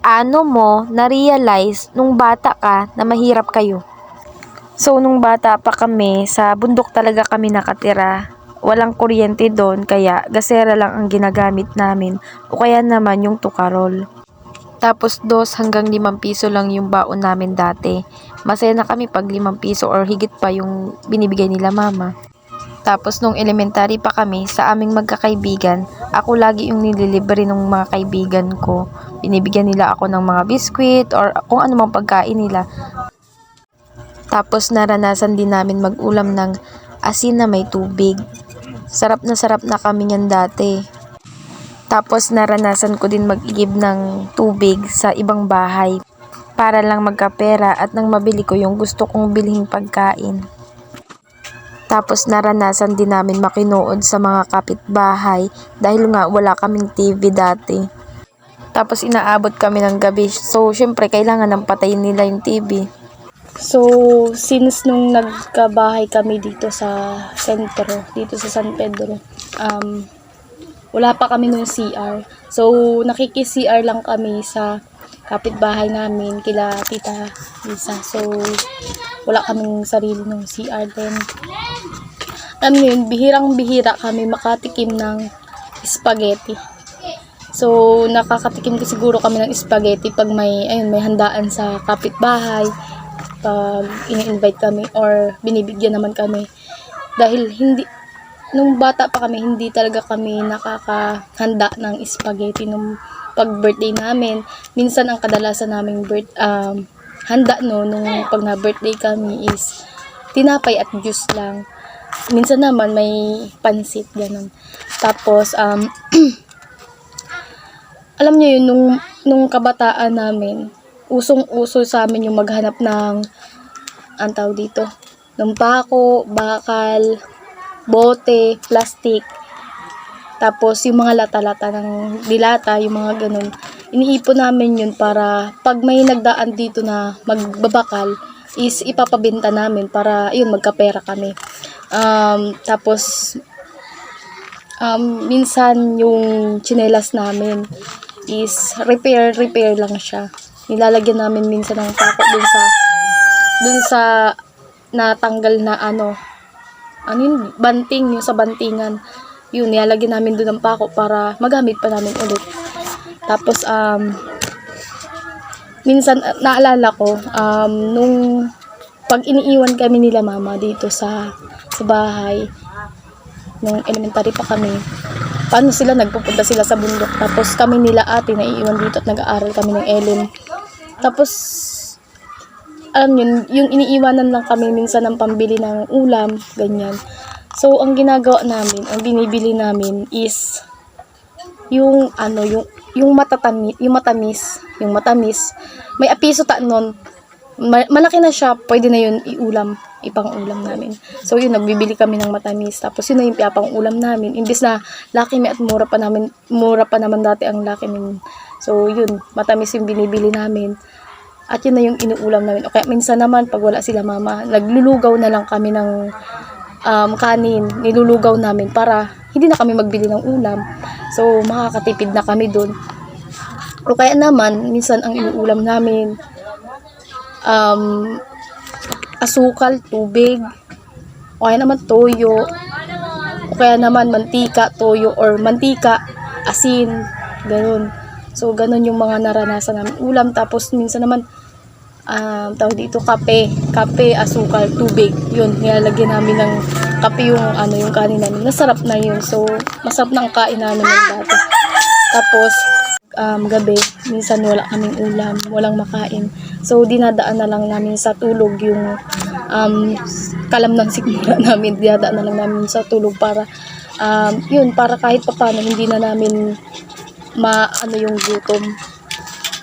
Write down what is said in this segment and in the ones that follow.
Paano mo na-realize nung bata ka na mahirap kayo? So, nung bata pa kami, sa bundok talaga kami nakatira. Walang kuryente doon, kaya gasera lang ang ginagamit namin o kaya naman yung tukarol. Tapos 2 hanggang 5 piso lang yung baon namin dati. Masaya na kami pag 5 piso or higit pa yung binibigay nila mama. Tapos nung elementary pa kami, sa aming magkakaibigan, ako lagi yung nililibre ng mga kaibigan ko. Binibigyan nila ako ng mga biskwit or kung ano mang pagkain nila. Tapos naranasan din namin mag-ulam ng asin na may tubig. Sarap na kami niyan dati. Tapos naranasan ko din mag-igib ng tubig sa ibang bahay para lang magkapera at nang mabili ko yung gusto kong bilhing pagkain. Tapos naranasan din namin makinood sa mga kapitbahay dahil nga wala kaming TV dati. Tapos inaabot kami ng gabi. So, syempre, kailangan nang patayin nila yung TV. So, since nung nagkabahay kami dito sa sentro, dito sa San Pedro, wala pa kami nung CR. So, nakiki-CR lang kami sa kapitbahay namin, kila Tita Lisa. So, wala kaming sarili ng CR din. Alam niyo yun, bihirang-bihira kami makatikim ng spaghetti. So, nakakatikim ko siguro kami ng spaghetti pag may handaan sa kapitbahay, pag ini-invite kami or binibigyan naman kami. Dahil nung bata pa kami, hindi talaga kami nakakahanda ng spaghetti nung pag-birthday namin. Minsan ang kadalasan naming handa nung pag na-birthday kami is tinapay at juice lang. Minsan naman may pansit, ganun. Tapos, alam niyo yun, nung kabataan namin, usong-uso sa amin yung maghanap ng, ng pako, bakal, bote, plastic. Tapos, yung mga lata-lata ng dilata, yung mga ganun. Iniipon namin yun para pag may nagdaan dito na magbabakal, is ipapabenta namin para, yun, magkapera kami. Tapos, minsan yung tsinelas namin is repair lang siya. Nilalagyan namin minsan ng pako dun sa natanggal na yun, banting, yung sa bantingan. Yun, nilalagyan namin dun ng pako para magamit pa namin ulit. Tapos, minsan, naalala ko, nung pag iniiwan kami nila mama dito sa bahay, nung elementary pa kami, paano nagpupunta sila sa bundok, tapos kami nila ate naiiwan dito at nag-aaral kami ng ELIM. Tapos, alam yun, yung iniiwanan lang kami minsan ng pambili ng ulam, ganyan. So, ang ginagawa namin, ang binibili namin is yung matamis. May apiso nun. Malaki na siya, pwede na yun ipang-ulam namin. So, yun, nagbibili kami ng matamis. Tapos, yun na yung pang-ulam namin. Imbis na laki at mura pa naman dati ang laki namin. So, yun, matamis yung binibili namin. At yun na yung inuulam namin. O kaya, minsan naman, pag wala sila mama, naglulugaw na lang kami ng kanin. Nilulugaw namin para hindi na kami magbili ng ulam. So, makakatipid na kami dun. O kaya naman, minsan ang inuulam namin, asukal, tubig, o kaya naman toyo, o kaya naman mantika, toyo, or mantika, asin, ganun. So, ganun yung mga naranasan namin ulam. Tapos, minsan naman, kape, asukal, tubig, yun, nilalagyan namin ng kape yung kanin namin. Nasarap na yun. So, masarap na ang kain namin ng dati. Tapos, gabi, minsan wala kaming ulam, walang makain. So, dinadaan na lang namin sa tulog yung kalam ng sikmura namin. Dinadaan na lang namin sa tulog para, para kahit paano hindi na namin yung gutom.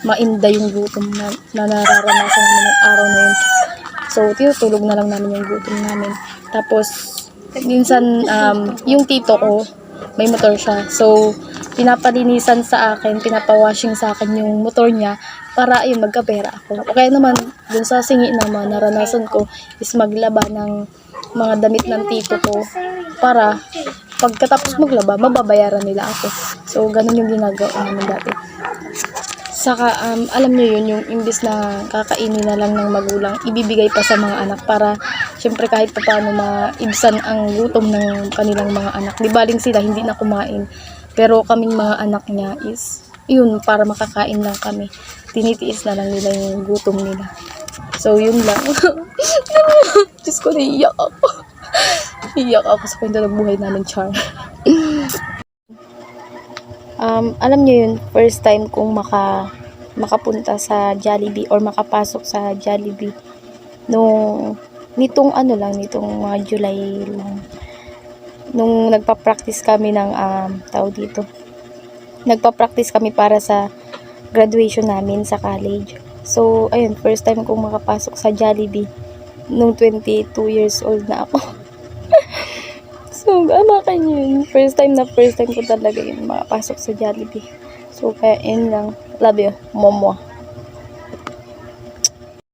Mainda yung gutom na nararanasan namin ng araw na yun. So, tinutulog na lang namin yung gutom namin. Tapos, minsan, yung tito ko, may motor siya. So, pinapalinisan sa akin, pinapawashing sa akin yung motor niya para magkapera ako. O kaya naman, dun sa singi naman, naranasan ko is maglaba ng mga damit ng tito ko para pagkatapos maglaba, mababayaran nila ako. So, ganun yung ginagawa namin dati. Saka, alam nyo yun, yung imbis na kakainin na lang ng magulang, ibibigay pa sa mga anak para, syempre kahit pa paano maibsan ang gutom ng kanilang mga anak. Di baling sila, hindi na kumain. Pero kaming mga anak niya is, yun, para makakain lang kami. Tinitiis na lang nila yung gutom nila. So, yun lang. Diyos ko, naiiyak ako. Iiyak ako sa kwento ng buhay namin, Char. Alam niyo yun, first time kong makapunta sa Jollibee or makapasok sa Jollibee nitong mga July lang. Nung nagpa-practice kami ng tawag dito. Nagpa-practice kami para sa graduation namin sa college. So, ayun, first time kong makapasok sa Jollibee nung 22 years old na ako. So, amakan yun. First time ko talaga yun makapasok sa Jollibee. So, kaya yun lang. Love you, Momo.